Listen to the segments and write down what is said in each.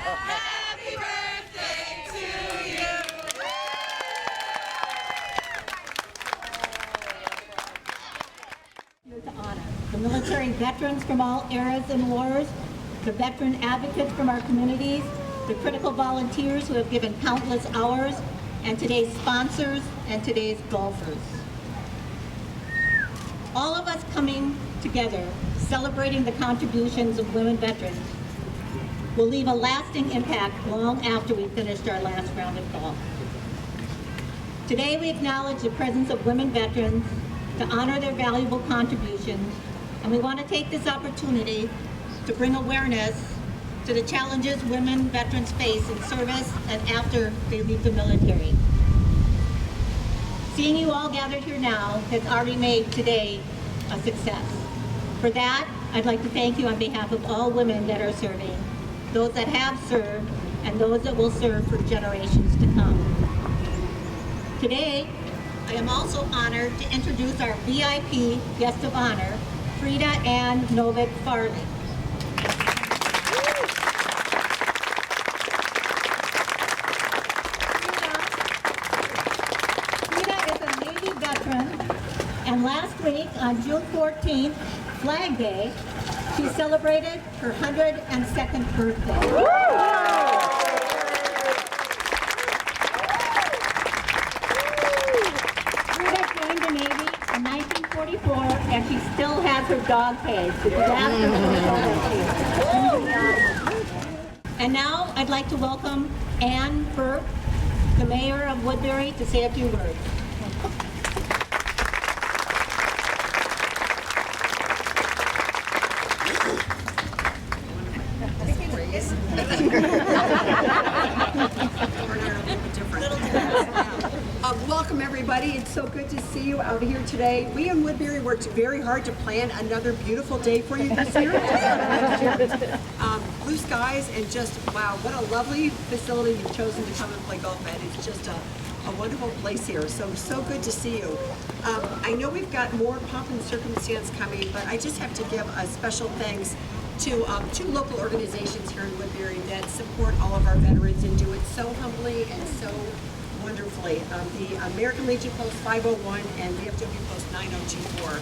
Happy birthday to you. Here to honor the military veterans from all eras and wars, the veteran advocates from our communities, the critical volunteers who have given countless hours, and today's sponsors and today's golfers. All of us coming together, celebrating the contributions of women veterans, will leave a lasting impact long after we've finished our last round of golf. Today we acknowledge the presence of women veterans to honor their valuable contributions, and we want to take this opportunity to bring awareness to the challenges women veterans face in service and after they leave the military. Seeing you all gathered here now has already made today a success. For that, I'd like to thank you on behalf of all women that are serving, those that have served, and those that will serve for generations to come. Today, I am also honored to introduce our VIP guest of honor, Frida Ann Novick Farley. Frida is a Navy veteran, and last week on June 14th, Flag Day, she celebrated her 102nd birthday. Frida joined the Navy in 1944, and she still has her dog cage. And now I'd like to welcome Ann Burke, the mayor of Woodbury, to say a few words. Welcome everybody. It's so good to see you out here today. We in Woodbury worked very hard to plan another beautiful day for you this year. Blue skies and just, wow, what a lovely facility you've chosen to come and play golf at. It's just a wonderful place here. So good to see you. I know we've got more pomp and circumstance coming, but I just have to give a special thanks to two local organizations here in Woodbury that support all of our veterans and do it so humbly and so wonderfully. The American Legion Post 501 and VFW Post 9024.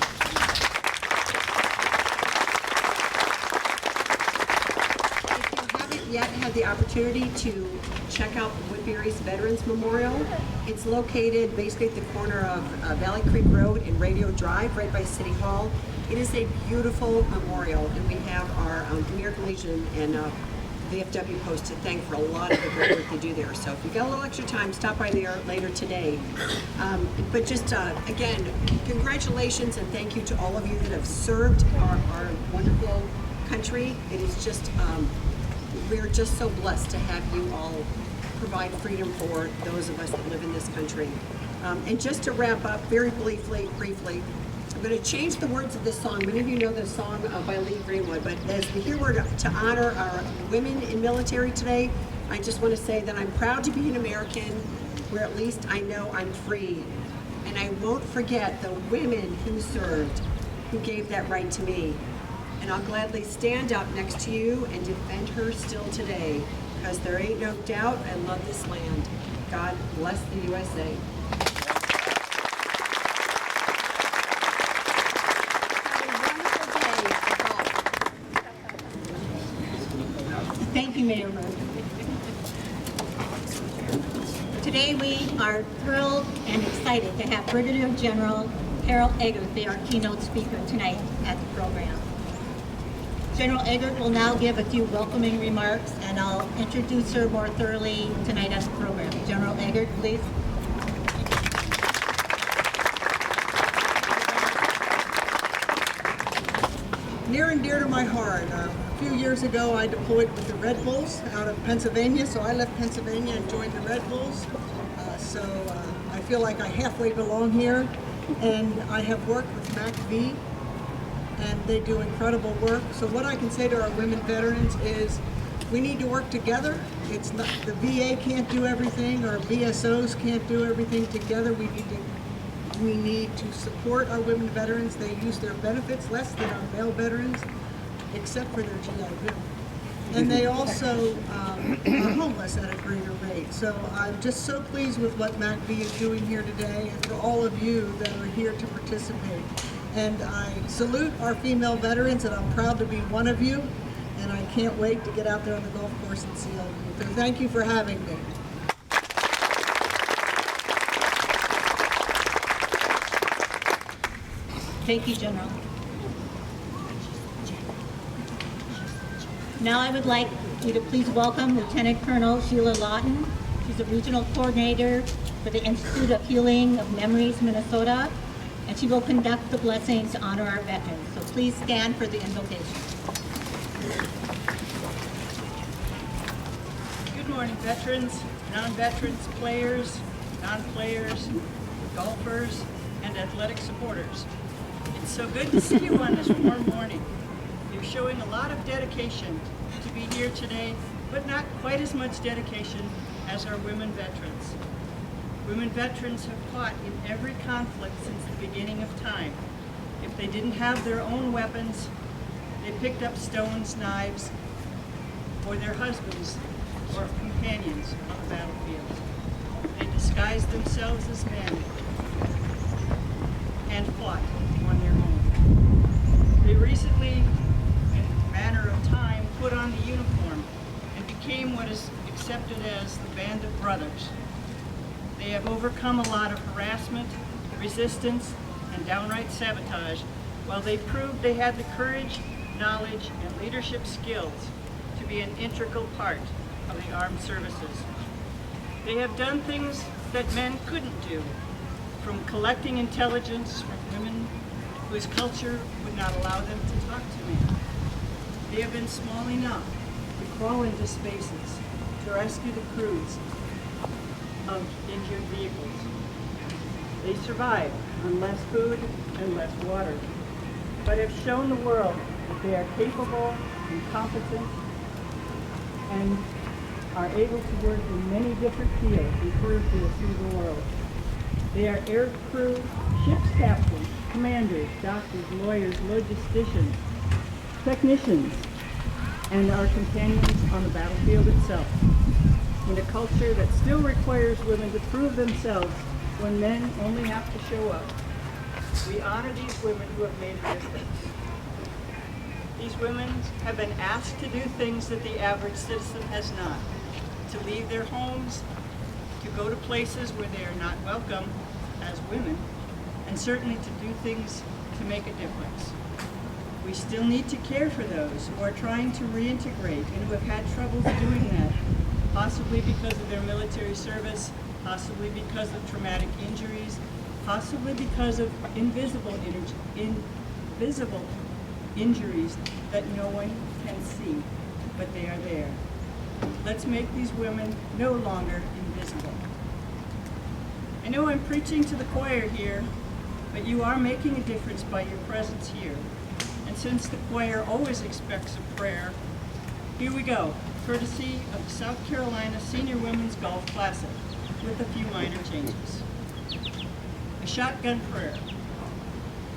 If you haven't yet had the opportunity to check out Woodbury's Veterans Memorial, it's located basically at the corner of Valley Creek Road and Radio Drive, right by City Hall. It is a beautiful memorial, and we have our American Legion and VFW Post to thank for a lot of the great work they do there. So if you got a little extra time, stop by there later today. But just, again, congratulations and thank you to all of you that have served our wonderful country. It is just, we're just so blessed to have you all provide freedom for those of us that live in this country. And just to wrap up very briefly, I'm going to change the words of this song. Many of you know this song by Lee Greenwood, but as we here we're to honor our women in military today, I just want to say that I'm proud to be an American where at least I know I'm free. And I won't forget the women who served who gave that right to me. And I'll gladly stand up next to you and defend her still today, because there ain't no doubt I love this land. God bless the USA. Thank you, Mayor Murphy. Today we are thrilled and excited to have Brigadier General Carol Eggert be our keynote speaker tonight at the program. General Eggert will now give a few welcoming remarks, and I'll introduce her more thoroughly tonight at the program. General Eggert, please. Near and dear to my heart. A few years ago, I deployed with the Red Bulls out of Pennsylvania, so I left Pennsylvania and joined the Red Bulls. I feel like I halfway belong here, and I have worked with MACV, and they do incredible work. So what I can say to our women veterans is we need to work together. It's not, the VA can't do everything, or VSOs can't do everything together. We need to support our women veterans. They use their benefits less than our male veterans, except for their GI Bill. And they also are homeless at a greater rate. So I'm just so pleased with what MACV is doing here today, and for all of you that are here to participate. And I salute our female veterans, and I'm proud to be one of you, and I can't wait to get out there on the golf course and see all of you. So thank you for having me. Thank you, General. Now I would like you to please welcome Lieutenant Colonel Sheila Lawton. She's a regional coordinator for the Institute of Healing of Memories, Minnesota, and she will conduct the blessings to honor our veterans. So please stand for the invocation. Good morning, veterans, non-veterans, players, non-players, golfers, and athletic supporters. It's so good to see you on this warm morning. You're showing a lot of dedication to be here today, but not quite as much dedication as our women veterans. Women veterans have fought in every conflict since the beginning of time. If they didn't have their own weapons, they picked up stones, knives, or their husbands or companions on the battlefield. They disguised themselves as men and fought on their own. They recently, in a matter of time, put on the uniform and became what is accepted as the Band of Brothers. They have overcome a lot of harassment, resistance, and downright sabotage, while they proved they had the courage, knowledge, and leadership skills to be an integral part of the armed services. They have done things that men couldn't do, from collecting intelligence from women whose culture would not allow them to talk to men. They have been small enough to crawl into spaces to rescue the crews of injured vehicles. They survive on less food and less water, but have shown the world that they are capable and competent and are able to work in many different fields referred to through the world. They are air crew, ship's captains, commanders, doctors, lawyers, logisticians, technicians, and our companions on the battlefield itself. In a culture that still requires women to prove themselves when men only have to show up, we honor these women who have made a difference. These women have been asked to do things that the average citizen has not, to leave their homes, to go to places where they are not welcome as women, and certainly to do things to make a difference. We still need to care for those who are trying to reintegrate and who have had troubles doing that, possibly because of their military service, possibly because of traumatic injuries, possibly because of invisible injuries that no one can see, but they are there. Let's make these women no longer invisible. I know I'm preaching to the choir here, but you are making a difference by your presence here. And since the choir always expects a prayer, here we go, courtesy of the South Carolina Senior Women's Golf Classic, with a few minor changes. A shotgun prayer.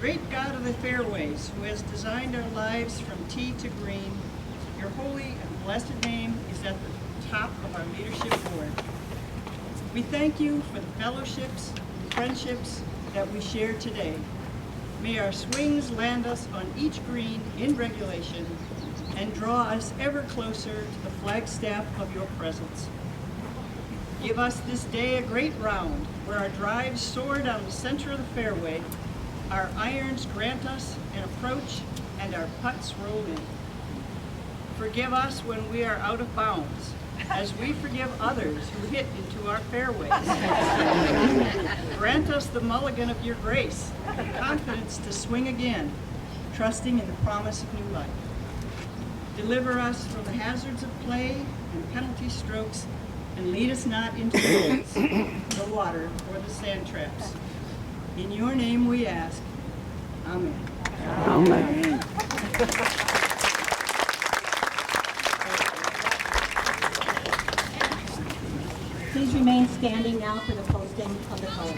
Great God of the fairways, who has designed our lives from tee to green, your holy and blessed name is at the top of our leadership board. We thank you for the fellowships and friendships that we share today. May our swings land us on each green in regulation and draw us ever closer to the flagstaff of your presence. Give us this day a great round where our drives soar down the center of the fairway, our irons grant us an approach, and our putts roll in. Forgive us when we are out of bounds, as we forgive others who hit into our fairways. Grant us the mulligan of your grace, and confidence to swing again, trusting in the promise of new life. Deliver us from the hazards of play and penalty strokes, and lead us not into the pits, the water, or the sand traps. In your name we ask. Amen. Amen. Please remain standing now for the posting of the colors.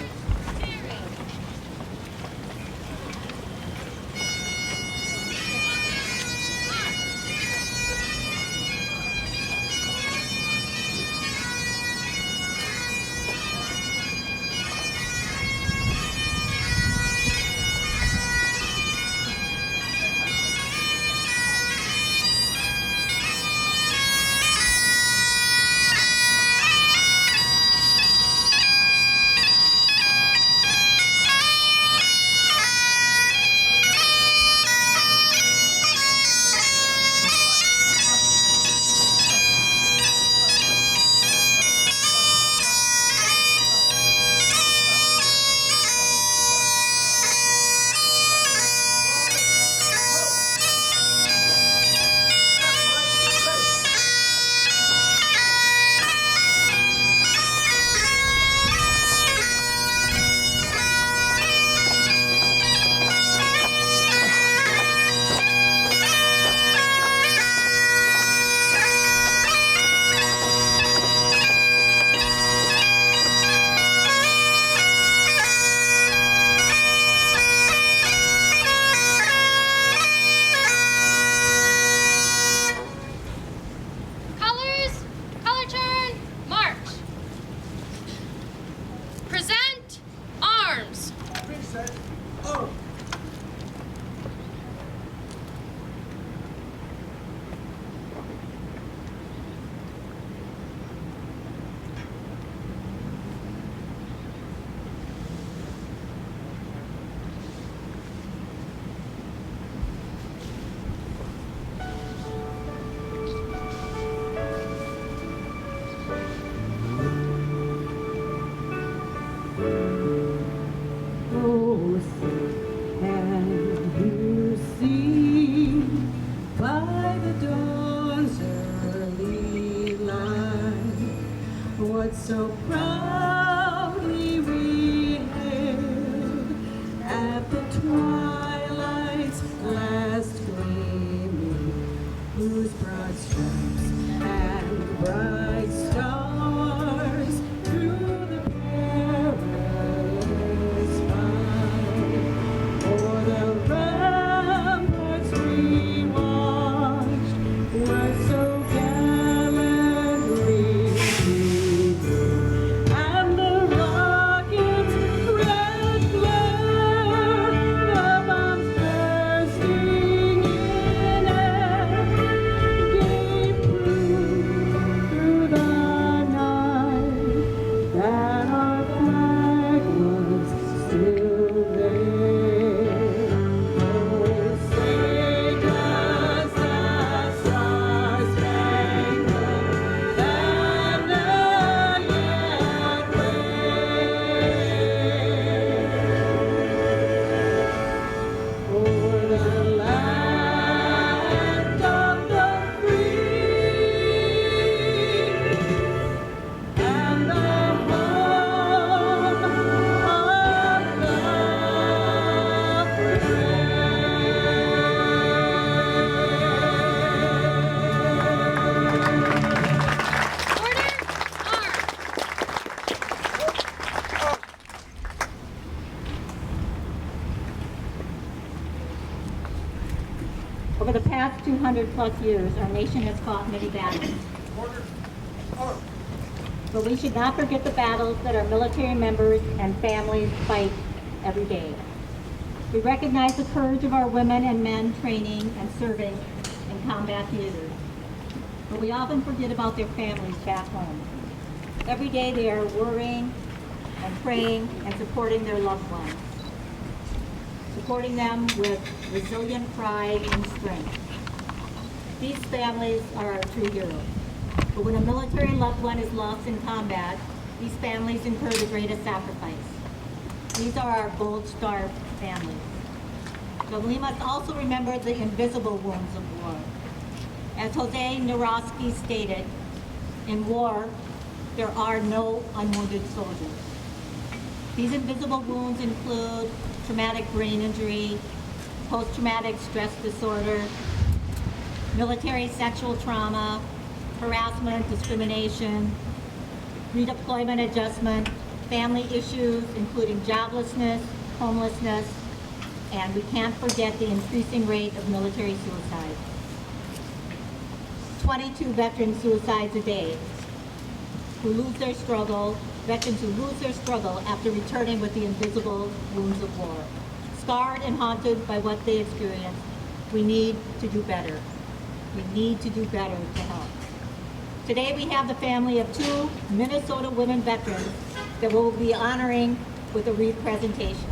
Over the past 200 plus years, our nation has fought many battles. But we should not forget the battles that our military members and families fight every day. We recognize the courage of our women and men training and serving in combat theaters. But we often forget about their families back home. Every day they are worrying and praying and supporting their loved ones, supporting them with resilient pride and strength. These families are our true heroes. But when a military loved one is lost in combat, these families incur the greatest sacrifice. These are our gold star families. But we must also remember the invisible wounds of war. As Jose Naroski stated, in war, there are no unwounded soldiers. These invisible wounds include traumatic brain injury, post-traumatic stress disorder, military sexual trauma, harassment, discrimination, redeployment adjustment, family issues, including joblessness, homelessness, and we can't forget the increasing rate of military suicide. 22 veteran suicides a day veterans who lose their struggle after returning with the invisible wounds of war. Scarred and haunted by what they experienced, we need to do better. We need to do better to help. Today we have the family of 2 Minnesota women veterans that we'll be honoring with a wreath presentation.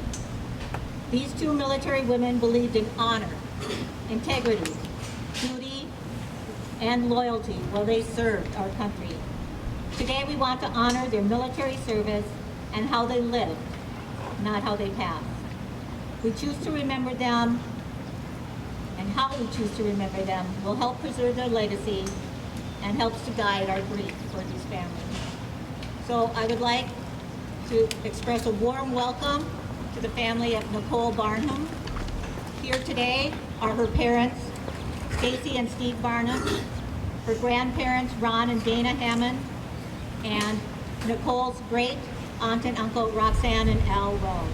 These 2 military women believed in honor, integrity, duty, and loyalty while they served our country. Today we want to honor their military service and how they lived, not how they passed. We choose to remember them, and how we choose to remember them will help preserve their legacy and helps to guide our grief for these families. So I would like to express a warm welcome to the family of Nicole Barnum. Here today are her parents, Stacy and Steve Barnum, her grandparents, Ron and Dana Hammond, and Nicole's great aunt and uncle, Roxanne and Al Rose.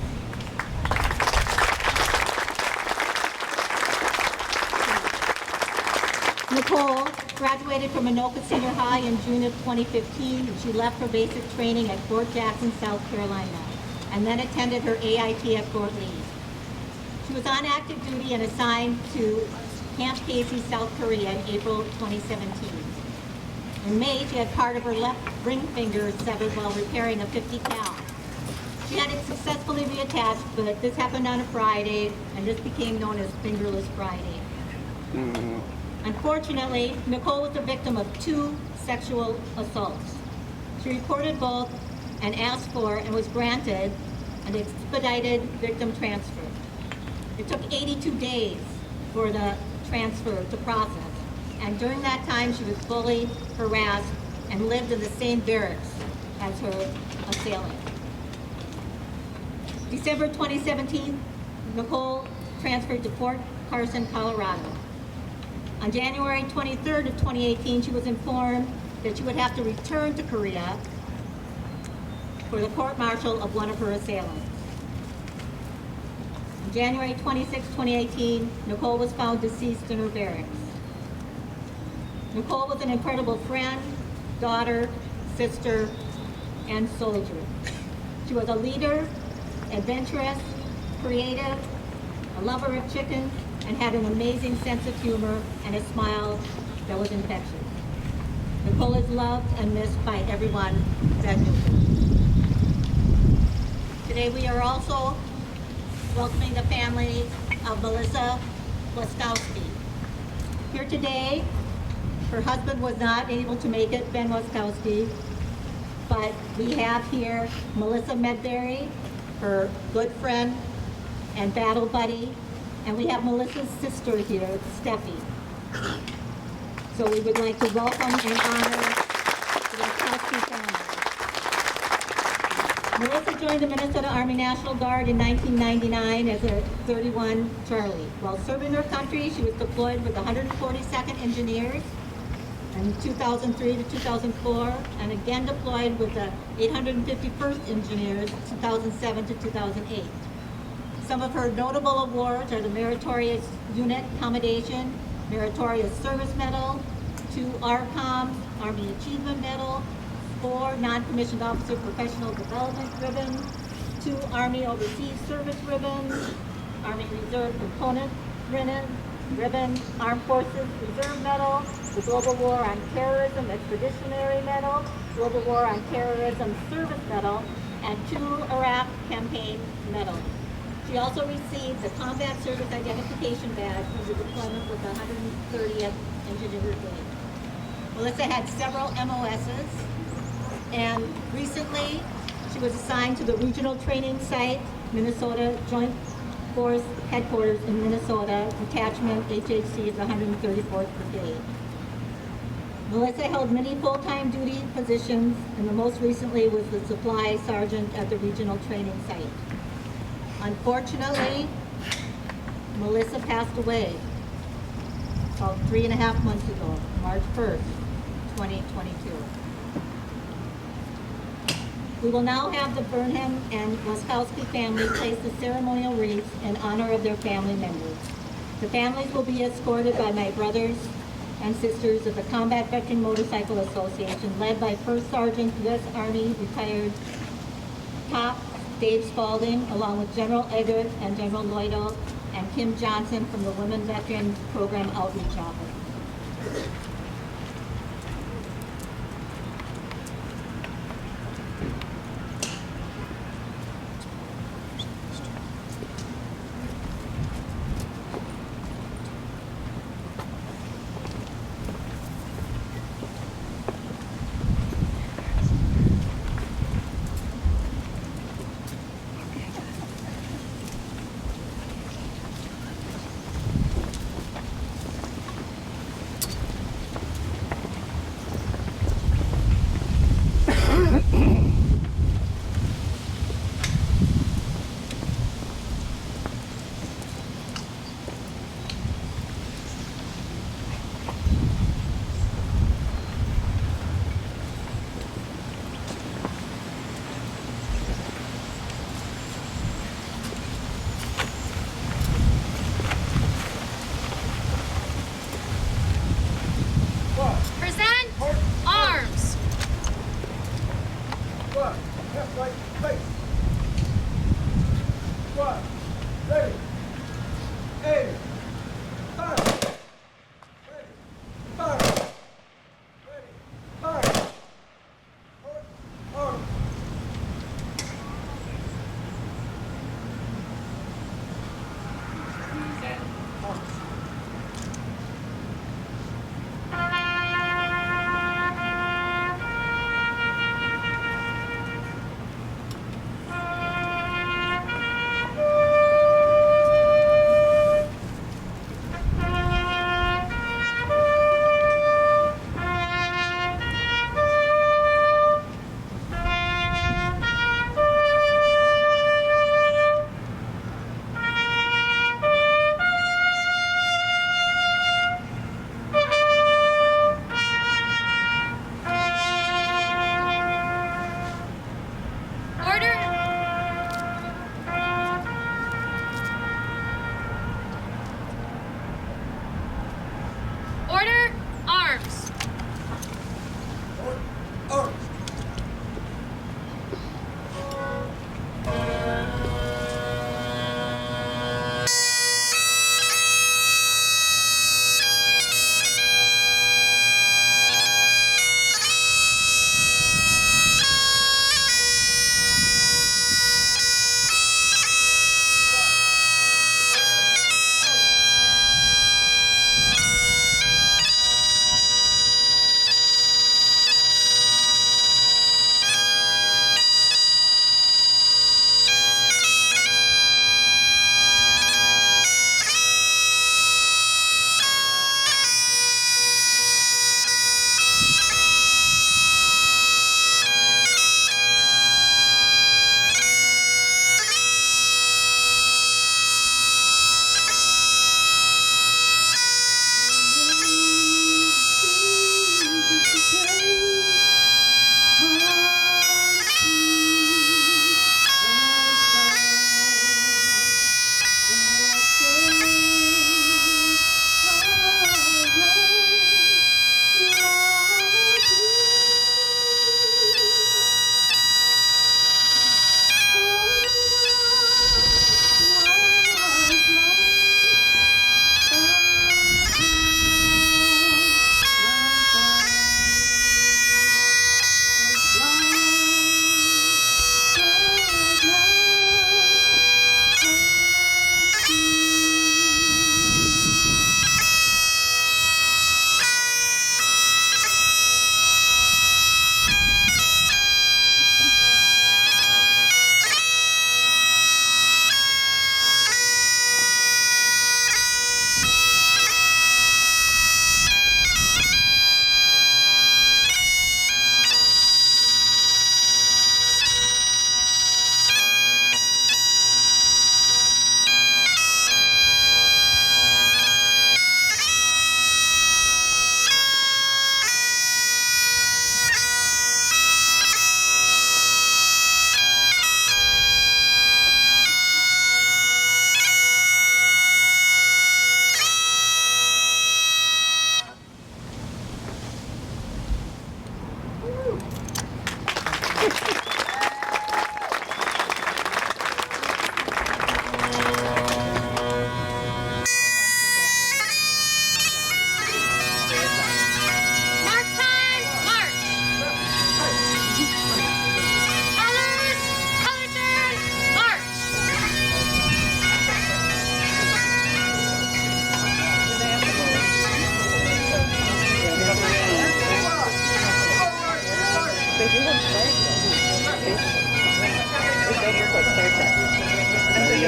Nicole graduated from Anoka Senior High in June of 2015, and she left for basic training at Fort Jackson, South Carolina, and then attended her AIT at Fort Lee. She was on active duty and assigned to Camp Casey, South Korea in April 2017. In May, she had part of her left ring finger severed while repairing a .50 cal. She had it successfully reattached, but this happened on a Friday, and this became known as Fingerless Friday. Unfortunately, Nicole was the victim of 2 sexual assaults. She reported both and asked for and was granted an expedited victim transfer. It took 82 days for the transfer to process, and during that time she was bullied, harassed, and lived in the same barracks as her assailant. December 2017, Nicole transferred to Fort Carson, Colorado. On January 23rd of 2018, she was informed that she would have to return to Korea for the court-martial of one of her assailants. On January 26, 2018, Nicole was found deceased in her barracks. Nicole was an incredible friend, daughter, sister, and soldier. She was a leader, adventurous, creative, a lover of chickens, and had an amazing sense of humor and a smile that was infectious. Nicole is loved and missed by everyone that knew her. Today we are also welcoming the family of Melissa Waskowski. Here today, her husband was not able to make it, Ben Waskowski, but we have here Melissa Medberry, her good friend and battle buddy, and we have Melissa's sister here, Steffi. So we would like to welcome and honor the Waskowski family. Melissa joined the Minnesota Army National Guard in 1999 as a 31 Charlie. While serving her country, she was deployed with the 142nd Engineers in 2003 to 2004, and again deployed with the 851st Engineers 2007 to 2008. Some of her notable awards are the Meritorious Unit Commendation, Meritorious Service Medal, 2 RCOM, Army Achievement Medal, 4 Non-Commissioned Officer Professional Development Ribbons, 2 Army Overseas Service Ribbons, Army Reserve Component Ribbon, Armed Forces Reserve Medal, the Global War on Terrorism Expeditionary Medal, Global War on Terrorism Service Medal, and 2 Iraq Campaign Medals. She also received the Combat Service Identification Badge for the deployment with the 130th Engineer Brigade. Melissa had several MOSs, and recently she was assigned to the Regional Training Site, Minnesota Joint Force Headquarters in Minnesota, Detachment HHC of the 134th Brigade. Melissa held many full-time duty positions, and the most recently was the Supply Sergeant at the Regional Training Site. Unfortunately, Melissa passed away about 3.5 months ago, March 1st, 2022. We will now have the Burnham and Waskowski family place the ceremonial wreaths in honor of their family members. The families will be escorted by my brothers and sisters of the Combat Veteran Motorcycle Association, led by First Sergeant U.S. Army retired Top Dave Spalding, along with General Eggert and General Lloydell, and Kim Johnson from the Women Veteran Program Outreach Office.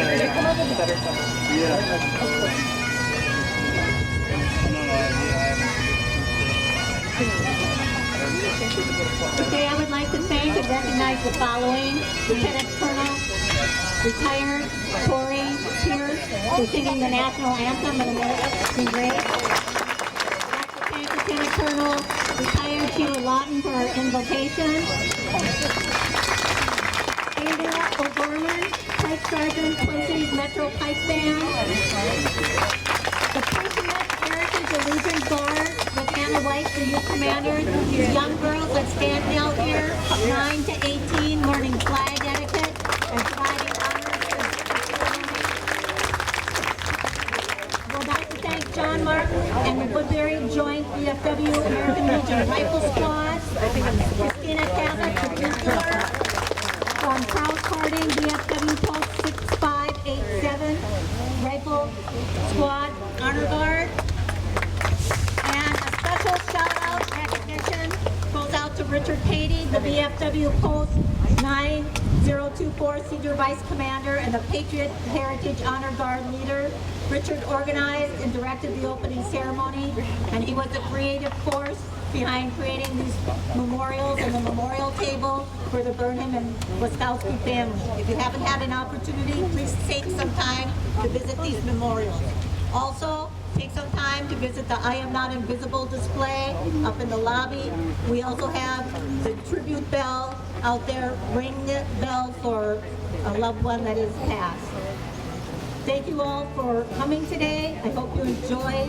Okay, I would like to thank and recognize the following: Lieutenant Colonel retired Corey Pierce for singing the national anthem of American Grace. I'd like to thank Lieutenant Colonel retired Sheila Lawton for her invocation. Andrea O'Gorman, Pipe Sergeant, Quincy's Metro Pipe Band. The President Heritage Legion Guard with Anna White, the youth commander. These young girls that stand out here, 9 to 18, learning flag etiquette and providing honors to the ceremony. We'd like to thank John Martin and the Woodbury Joint VFW American Legion Rifle Squad. Christina Cabot, the Nuclear. From Charles Harding, VFW Post 6587, Rifle Squad Honor Guard. And a special shout out recognition goes out to Richard Patey, the VFW Post 9024 Senior Vice Commander and the Patriot Heritage Honor Guard leader. Richard organized and directed the opening ceremony, and he was the creative force behind creating these memorials and the memorial table for the Burnham and Waskowski family. If you haven't had an opportunity, please take some time to visit these memorials. Also, take some time to visit the I Am Not Invisible display up in the lobby. We also have the tribute bell out there. Ring the bell for a loved one that is passed. Thank you all for coming today. I hope you enjoy